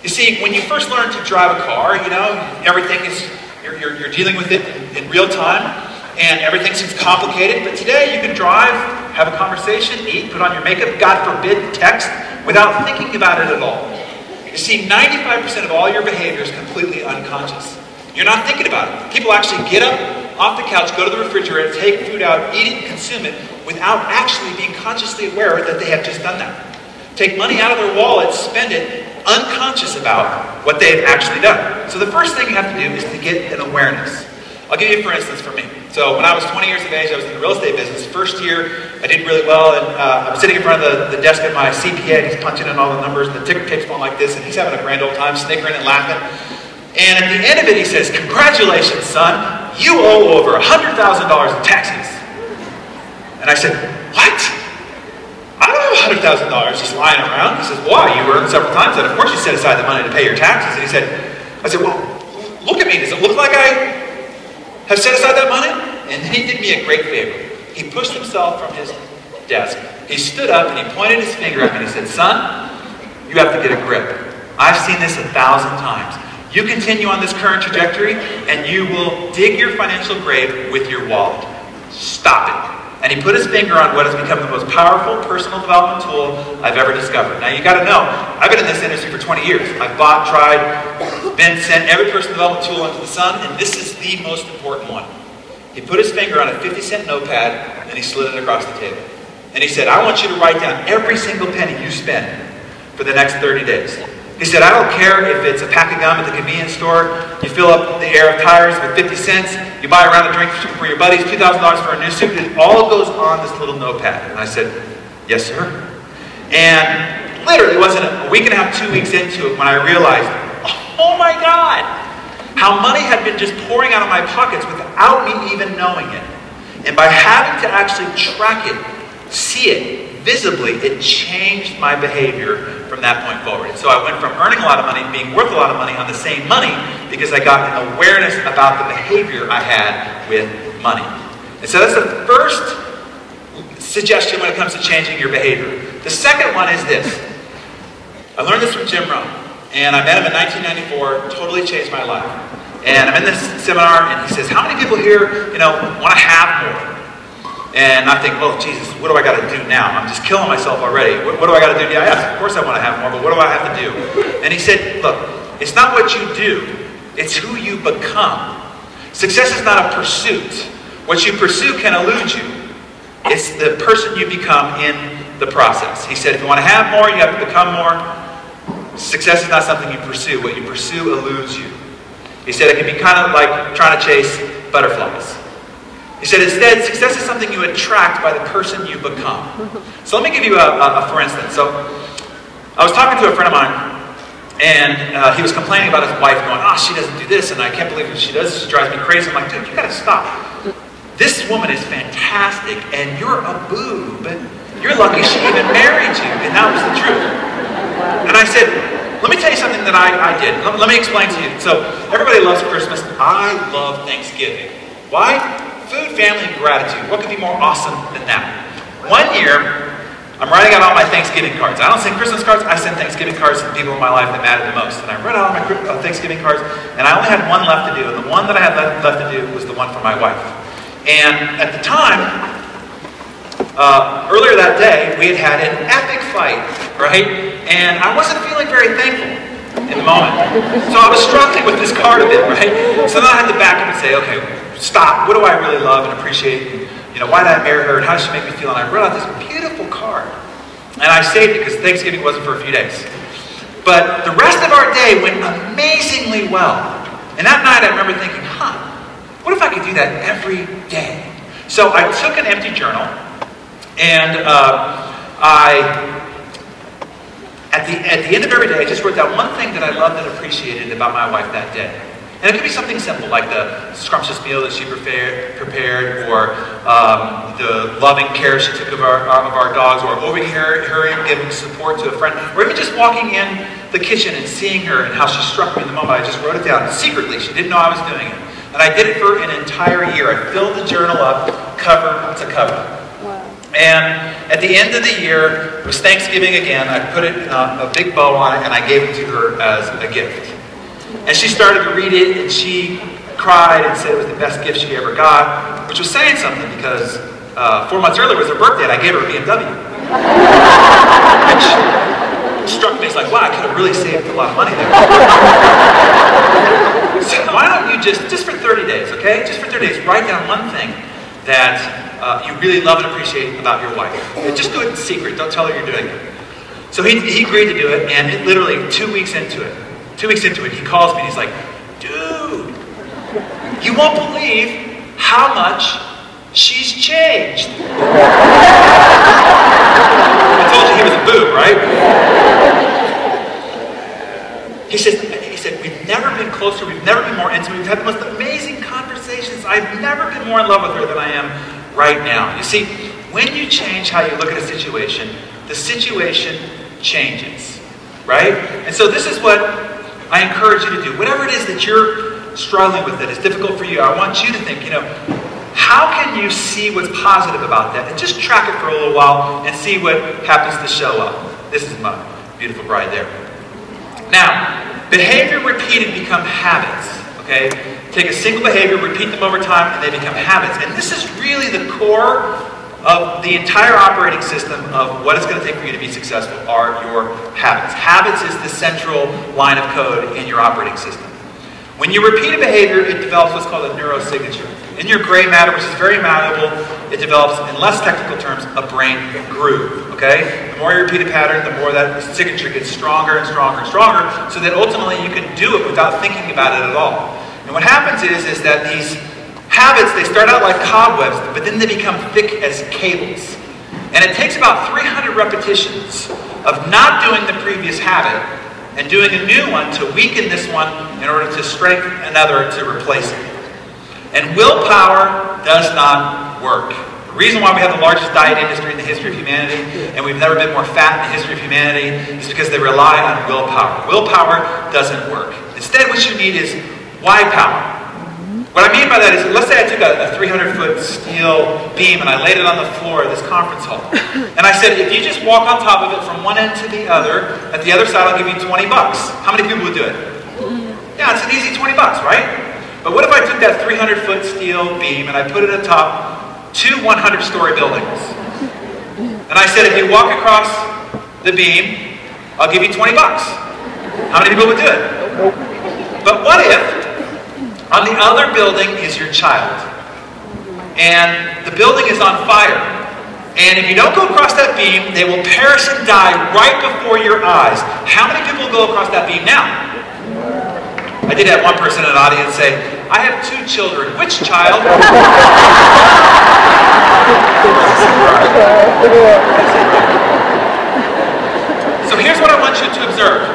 You see, when you first learn to drive a car, you know, everything is, you're dealing with it in real time, and everything seems complicated. But today you can drive, have a conversation, eat, put on your makeup, God forbid, text, without thinking about it at all. You see, 95% of all your behavior is completely unconscious. You're not thinking about it. People actually get up off the couch, go to the refrigerator, take food out, eat it, and consume it without actually being consciously aware that they have just done that. Take money out of their wallet, spend it, unconscious about what they've actually done. So the first thing you have to do is to get an awareness. I'll give you for instance for me. So when I was 20 years of age, I was in the real estate business. First year, I did really well, and I'm sitting in front of the desk of my CPA, and he's punching in all the numbers, and the ticker tape's going like this, and he's having a grand old time, snickering and laughing. And at the end of it, he says, "Congratulations, son, you owe over $100,000 in taxes." And I said, "What? I don't have $100,000 just lying around." He says, "Why? You earned several times that. Of course you set aside the money to pay your taxes." And I said, "Well, look at me. Does it look like I have set aside that money?" And then he did me a great favor. He pushed himself from his desk. He stood up and he pointed his finger at me and he said, "Son, you have to get a grip. I've seen this 1,000 times. You continue on this current trajectory and you will dig your financial grave with your wallet. Stop it." And he put his finger on what has become the most powerful personal development tool I've ever discovered. Now you gotta know, I've been in this industry for 20 years. I've bought, tried, been sent every personal development tool under the sun, and this is the most important one. He put his finger on a 50-cent notepad and he slid it across the table. And he said, "I want you to write down every single penny you spend for the next 30 days. He said, "I don't care if it's a pack of gum at the convenience store, you fill up the air of tires with 50 cents, you buy a round of drinks for your buddies, $2,000 for a new suit." It all goes on this little notepad. And I said, "Yes, sir." And literally, it wasn't a week and a half, 2 weeks into it when I realized, oh my God, how money had been just pouring out of my pockets without me even knowing it. And by having to actually track it, see it, visibly, it changed my behavior from that point forward. So I went from earning a lot of money, being worth a lot of money on the same money, because I got an awareness about the behavior I had with money. And so that's the first suggestion when it comes to changing your behavior. The second one is this. I learned this from Jim Rohn, and I met him in 1994, totally changed my life. And I'm in this seminar, and he says, "How many people here, want to have more?" And I think, "Oh, Jesus, what do I got to do now? I'm just killing myself already. What do I got to do?" Yeah, yes, of course I want to have more, but what do I have to do? And he said, "Look, it's not what you do, it's who you become. Success is not a pursuit. What you pursue can elude you. It's the person you become in the process." He said, if you want to have more, you have to become more. Success is not something you pursue. What you pursue eludes you. He said it can be kind of like trying to chase butterflies. He said, instead, success is something you attract by the person you become. So let me give you a for instance. So I was talking to a friend of mine, and he was complaining about his wife going, "Oh, she doesn't do this, and I can't believe what she does. She drives me crazy." I'm like, "Dude, you gotta stop. This woman is fantastic, and you're a boob. You're lucky she even married you." And that was the truth. And I said, let me tell you something that I did. Let me explain to you. So everybody loves Christmas. I love Thanksgiving. Why? Food, family, and gratitude. What could be more awesome than that? One year, I'm writing out all my Thanksgiving cards. I don't send Christmas cards, I send Thanksgiving cards to the people in my life that matter the most. And I wrote out all my Thanksgiving cards, and I only had one left to do. And the one that I had left to do was the one for my wife. And at the time, earlier that day, we had had an epic fight, right? And I wasn't feeling very thankful in the moment. So I was struggling with this card a bit, right? So then I had to back up and say, okay, stop. What do I really love and appreciate? And, why did I marry her? And how does she make me feel? And I wrote out this beautiful card. And I saved it because Thanksgiving wasn't for a few days. But the rest of our day went amazingly well. And that night I remember thinking, what if I could do that every day? So I took an empty journal, and at the end of every day, I just wrote down one thing that I loved and appreciated about my wife that day. And it could be something simple, like the scrumptious meal that she prepared, or the loving care she took of our dogs, or overhearing her giving support to a friend, or even just walking in the kitchen and seeing her and how she struck me in the moment. I just wrote it down secretly. She didn't know I was doing it. And I did it for an entire year. I filled the journal up cover to cover. Wow. And at the end of the year, it was Thanksgiving again, I put it a big bow on it and I gave it to her as a gift. And she started to read it and she cried and said it was the best gift she ever got, which was saying something because 4 months earlier was her birthday and I gave her a BMW. Which struck me as like, wow, I could have really saved a lot of money there. So why don't you just for 30 days, okay? Just for 30 days, write down one thing that you really love and appreciate about your wife. And just do it in secret. Don't tell her you're doing it. So he agreed to do it, and it literally 2 weeks into it, he calls me and he's like, dude, you won't believe how much she's changed. I told you he was a boob, right? He said, we've never been closer, we've never been more intimate, we've had the most amazing conversations. I've never been more in love with her than I am right now. You see, when you change how you look at a situation, the situation changes, right? And so this is what I encourage you to do. Whatever it is that you're struggling with that is difficult for you, I want you to think, how can you see what's positive about that? And just track it for a little while and see what happens to show up. This is my beautiful bride there. Now, behavior repeated become habits, okay? Take a single behavior, repeat them over time, and they become habits. And this is really the core of the entire operating system of what it's going to take for you to be successful are your habits. Habits is the central line of code in your operating system. When you repeat a behavior, it develops what's called a neurosignature. In your gray matter, which is very malleable, it develops, in less technical terms, a brain groove, okay? The more you repeat a pattern, the more that signature gets stronger and stronger and stronger, so that ultimately you can do it without thinking about it at all. And what happens is that these habits, they start out like cobwebs, but then they become thick as cables. And it takes about 300 repetitions of not doing the previous habit and doing a new one to weaken this one in order to strengthen another to replace it. And willpower does not work. The reason why we have the largest diet industry in the history of humanity, and we've never been more fat in the history of humanity, is because they rely on willpower. Willpower doesn't work. Instead, what you need is why power. What I mean by that is, let's say I took a 300-foot steel beam and I laid it on the floor of this conference hall. And I said, if you just walk on top of it from one end to the other, at the other side I'll give you 20 bucks. How many people would do it? Yeah, it's an easy 20 bucks, right? But what if I took that 300-foot steel beam and I put it atop 2 100-story buildings? And I said, if you walk across the beam, I'll give you 20 bucks. How many people would do it? But what if on the other building is your child, and the building is on fire, and if you don't go across that beam, they will perish and die right before your eyes. How many people will go across that beam now? I did have one person in the audience say, I have 2 children. Which child? So here's what I want you to observe.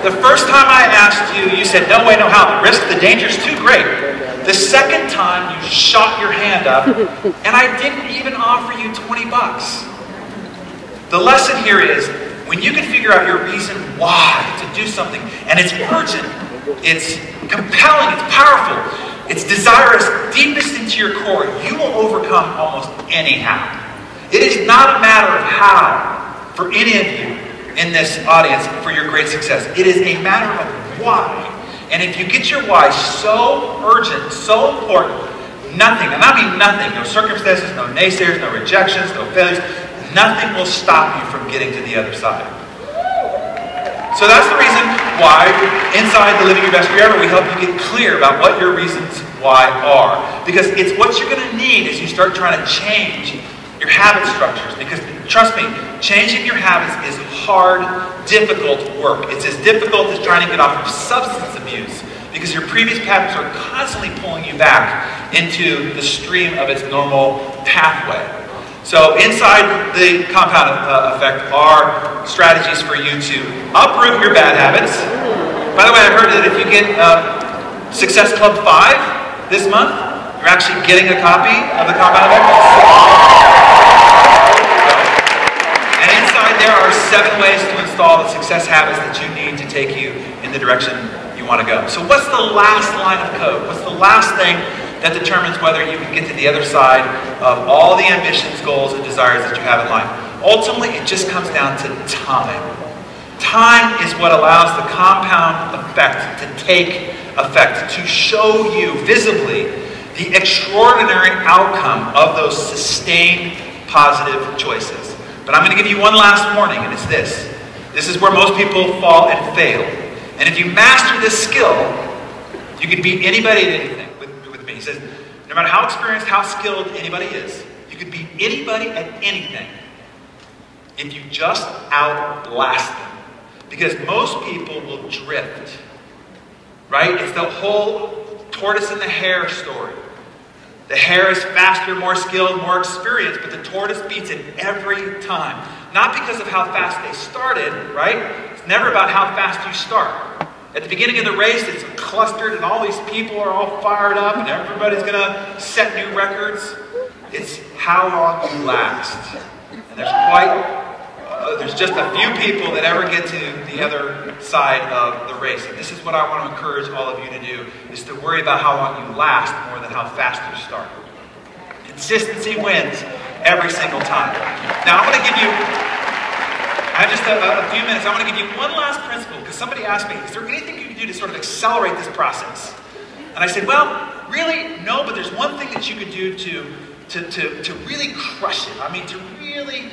The first time I asked you, you said, no way, no how. The risk, the danger's too great. The second time, you shot your hand up, and I didn't even offer you 20 bucks. The lesson here is, when you can figure out your reason why to do something, and it's urgent, it's compelling, it's powerful, it's desirous deepest into your core, you will overcome almost any how. It is not a matter of how for any of you in this audience for your great success. It is a matter of why. And if you get your why so urgent, so important, nothing, and I mean nothing, no circumstances, no naysayers, no rejections, no failures, nothing will stop you from getting to the other side. So that's the reason why inside the Living Your Best Year Ever, we help you get clear about what your reasons why are. Because it's what you're going to need as you start trying to change your habit structures. Because trust me, changing your habits is hard, difficult work. It's as difficult as trying to get off of substance abuse, because your previous patterns are constantly pulling you back into the stream of its normal pathway. So inside the compound effect are strategies for you to uproot your bad habits. By the way, I heard that if you get Success Club 5 this month, you're actually getting a copy of the compound effect. There are 7 ways to install the success habits that you need to take you in the direction you want to go. So what's the last line of code? What's the last thing that determines whether you can get to the other side of all the ambitions, goals, and desires that you have in life. Ultimately, it just comes down to time. Time is what allows the compound effect to take effect, to show you visibly the extraordinary outcome of those sustained positive choices. But I'm going to give you one last warning, and it's this. This is where most people fall and fail. And if you master this skill, you can beat anybody at anything. With me, he says, no matter how experienced, how skilled anybody is, you can beat anybody at anything if you just outlast them. Because most people will drift, right? It's the whole tortoise and the hare story. The hare is faster, more skilled, more experienced, but the tortoise beats it every time. Not because of how fast they started, right? It's never about how fast you start. At the beginning of the race, it's clustered and all these people are all fired up and everybody's going to set new records. It's how long you last. And there's just a few people that ever get to the other side of the race. And this is what I want to encourage all of you to do, is to worry about how long you last more than how fast you start. Consistency wins every single time. Now, I'm going to give you, I have just a few minutes. I want to give you one last principle, because somebody asked me, is there anything you can do to sort of accelerate this process? And I said, well, really, no, but there's one thing that you could do to really crush it. I mean, to really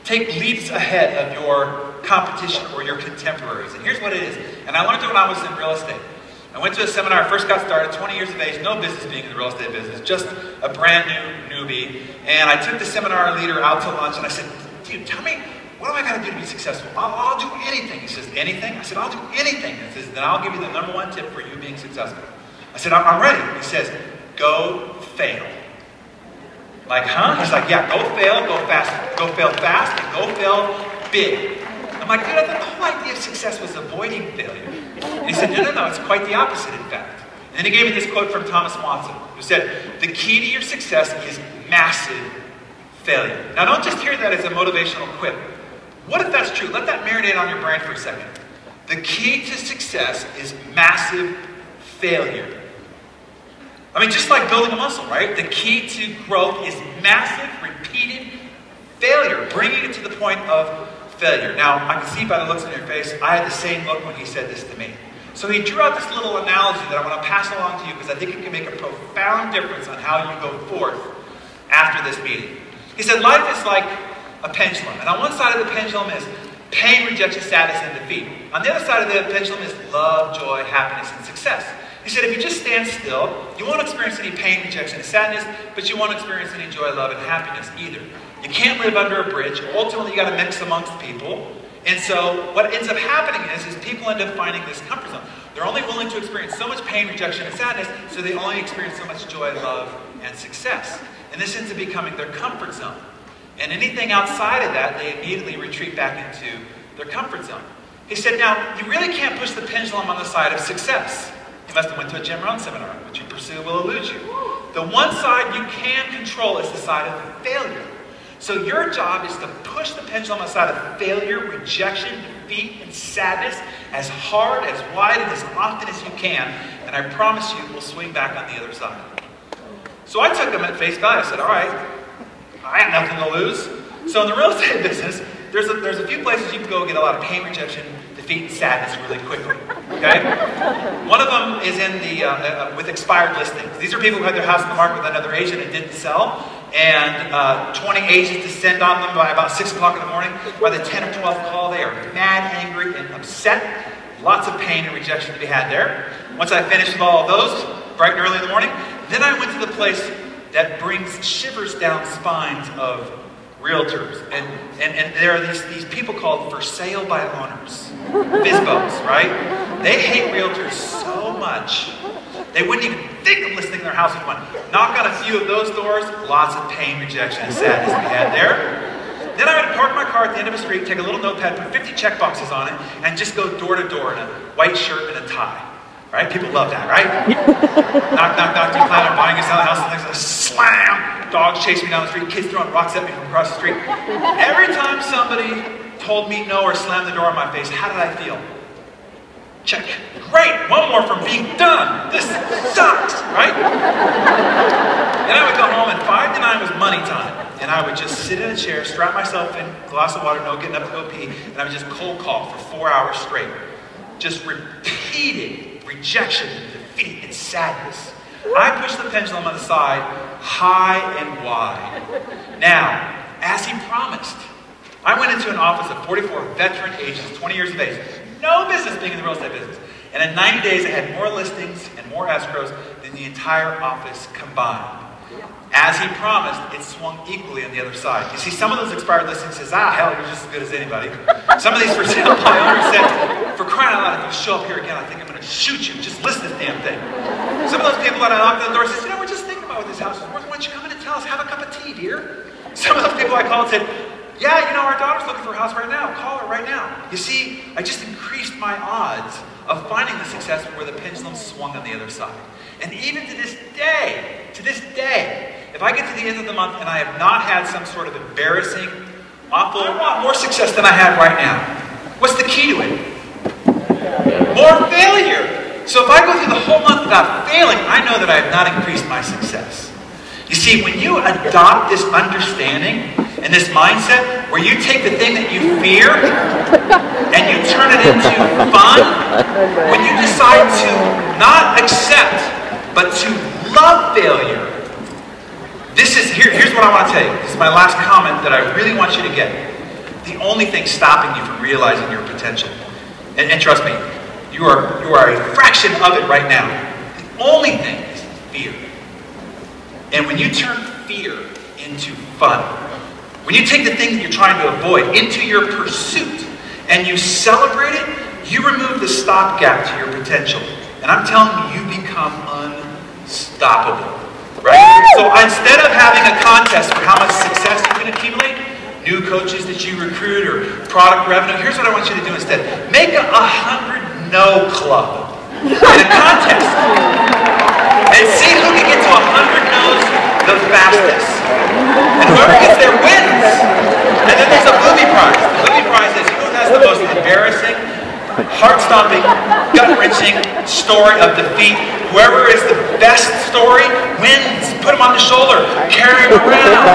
take leaps ahead of your competition or your contemporaries. And here's what it is. And I learned it when I was in real estate. I went to a seminar, I first got started, 20 years of age, no business being in the real estate business, just a brand new newbie. And I took the seminar leader out to lunch and I said, dude, tell me, what am I going to do to be successful? I'll do anything. He says, anything? I said, I'll do anything. He says, then I'll give you the #1 tip for you being successful. I said, I'm ready. He says, go fail. Like, huh? He's like, yeah, go fail, go fail fast, and go fail big. I'm like, dude, I thought the whole idea of success was avoiding failure. And he said, no, it's quite the opposite, in fact. And then he gave me this quote from Thomas Watson, who said, the key to your success is massive failure. Now, don't just hear that as a motivational quip. What if that's true? Let that marinate on your brain for a second. The key to success is massive failure. I mean, just like building a muscle, right? The key to growth is massive, repeated failure, bringing it to the point of failure. Now, I can see by the looks on your face, I had the same look when he said this to me. So he drew out this little analogy that I want to pass along to you because I think it can make a profound difference on how you go forth after this meeting. He said, life is like a pendulum. And on one side of the pendulum is pain, rejection, sadness, and defeat. On the other side of the pendulum is love, joy, happiness, and success. He said, if you just stand still, you won't experience any pain, rejection, and sadness, but you won't experience any joy, love, and happiness either. You can't live under a bridge. Ultimately, you got to mix amongst people. And so what ends up happening is people end up finding this comfort zone. They're only willing to experience so much pain, rejection, and sadness, so they only experience so much joy, love, and success. And this ends up becoming their comfort zone. And anything outside of that, they immediately retreat back into their comfort zone. He said, now, you really can't push the pendulum on the side of success. You must have went to a Jim Rohn seminar, which you pursue will elude you. The one side you can control is the side of failure. So your job is to push the pendulum on the side of failure, rejection, defeat, and sadness as hard, as wide, and as often as you can. And I promise you, we'll swing back on the other side. So I took him at face value. I said, all right, I have nothing to lose. So in the real estate business, there's a few places you can go get a lot of pain, rejection, defeat, and sadness really quickly. Okay? One of them is in the with expired listings. These are people who had their house in the market with another agent and didn't sell. And 20 agents descend on them by about 6 o'clock in the morning. By the 10 or 12th call, they are mad, angry, and upset. Lots of pain and rejection to be had there. Once I finished with all of those, bright and early in the morning, then I went to the place that brings shivers down spines of realtors. And there are these people called for sale by owners. FSBOs, right? They hate realtors so much, they wouldn't even think of listing their house with one. Knock on a few of those doors, lots of pain, rejection, and sadness to be had there. Then I would park my car at the end of a street, take a little notepad, put 50 check boxes on it, and just go door to door in a white shirt and a tie. Right? People love that, right? Knock, knock, knock, do you plan on buying and selling a house? And things like slam! Dogs chase me down the street, kids throwing rocks at me from across the street. Every time somebody told me no or slammed the door in my face, how did I feel? Check. Great, one more from being done. This sucks, right? Then I would go home and 5 to 9 was money time. And I would just sit in a chair, strap myself in, glass of water, no getting up to go pee, and I would just cold call for 4 hours straight. Just repeated rejection and defeat and sadness. I pushed the pendulum on the side, high and wide. Now, as he promised, I went into an office of 44 veteran agents, 20 years of age, no business being in the real estate business. And in 90 days, I had more listings and more escrows than the entire office combined. As he promised, it swung equally on the other side. You see, some of those expired listings says, hell, you're just as good as anybody. Some of these for sale by owners said, for crying out loud, if you show up here again, I think I'm going to shoot you. Just list this damn thing. Some of those people that I knocked on the door said, we're just thinking about what this house is worth. Why don't you come in and tell us? Have a cup of tea, dear. Some of those people I called said, yeah, our daughter's looking for a house right now. Call her right now. You see, I just increased my odds of finding the success where the pendulum swung on the other side. And even to this day, if I get to the end of the month and I have not had some sort of embarrassing, awful, I want more success than I have right now. What's the key to it? More failure. So if I go through the whole month without failing, I know that I have not increased my success. You see, when you adopt this understanding and this mindset where you take the thing that you fear and you turn it into fun, when you decide to not accept but to love failure, here's what I want to tell you. This is my last comment that I really want you to get. The only thing stopping you from realizing your potential, and trust me, you are a fraction of it right now. The only thing is fear. And when you turn fear into fun, when you take the thing that you're trying to avoid into your pursuit and you celebrate it, you remove the stopgap to your potential. And I'm telling you, you become unstoppable. Right? So instead of having a contest for how much success you can accumulate, new coaches that you recruit or product revenue, here's what I want you to do instead. Make a 100 no club in a contest. And see who can get to 100 no's the fastest. And whoever gets there wins. And then there's a booby prize. The booby prize is who has the most embarrassing, heart-stomping, gut-wrenching story of defeat. Whoever is the best story wins. Put them on the shoulder. Carry them around.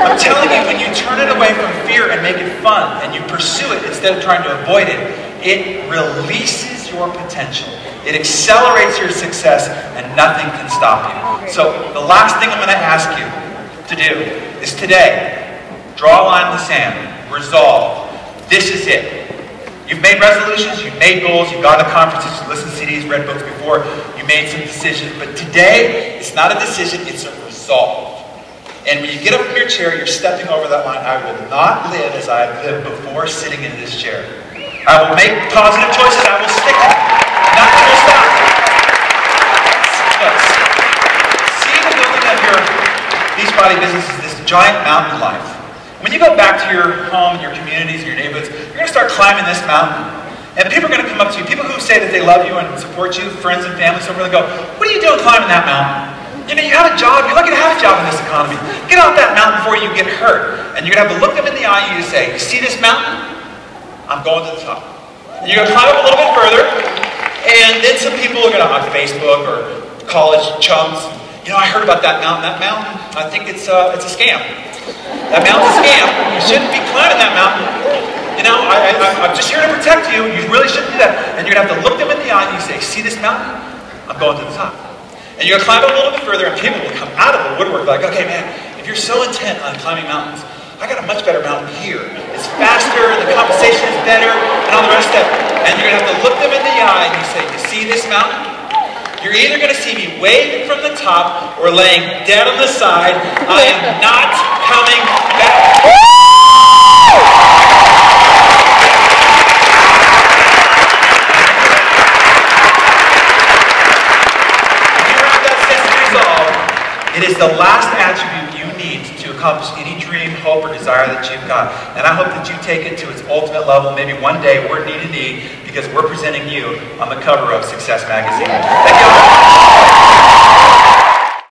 I'm telling you, when you turn it away from fear and make it fun, and you pursue it instead of trying to avoid it, it releases your potential. It accelerates your success, and nothing can stop you. So the last thing I'm going to ask you to do is today, draw a line in the sand. Resolve. This is it. You've made resolutions, you've made goals, you've gone to conferences, you listened to CDs, read books before, you made some decisions. But today, it's not a decision, it's a resolve. And when you get up from your chair, you're stepping over that line. I will not live as I have lived before sitting in this chair. I will make positive choices, I will stick to them. Not to stop. See the building of your Beachbody business is this giant mountain life. When you go back to your home, your communities, your neighborhoods, you're going to start climbing this mountain. And people are going to come up to you. People who say that they love you and support you, friends and family, so really go, what are you doing climbing that mountain? You know, you have a job. You're lucky to have a job in this economy. Get off that mountain before you get hurt. And you're going to have to look them in the eye and you say, you see this mountain? I'm going to the top. And you're going to climb up a little bit further. And then some people are going to, on Facebook or college chums, you know, I heard about that mountain. That mountain, I think it's a scam. That mountain's a scam. You shouldn't be climbing that mountain. You know, I'm just here to protect you. You really shouldn't do that. And you're going to have to look them in the eye and you say, see this mountain? I'm going to the top. And you're going to climb up a little bit further and people will come out of the woodwork like, okay, man, if you're so intent on climbing mountains, I got a much better mountain here. It's faster, the compensation is better, and all the rest of it. And you're going to have to look them in the eye and you say, you see this mountain? You're either going to see me waving from the top or laying dead on the side. I am not coming back. It is the last attribute you need to accomplish any dream, hope, or desire that you've got. And I hope that you take it to its ultimate level. Maybe one day we're knee to knee because we're presenting you on the cover of Success Magazine. Thank you.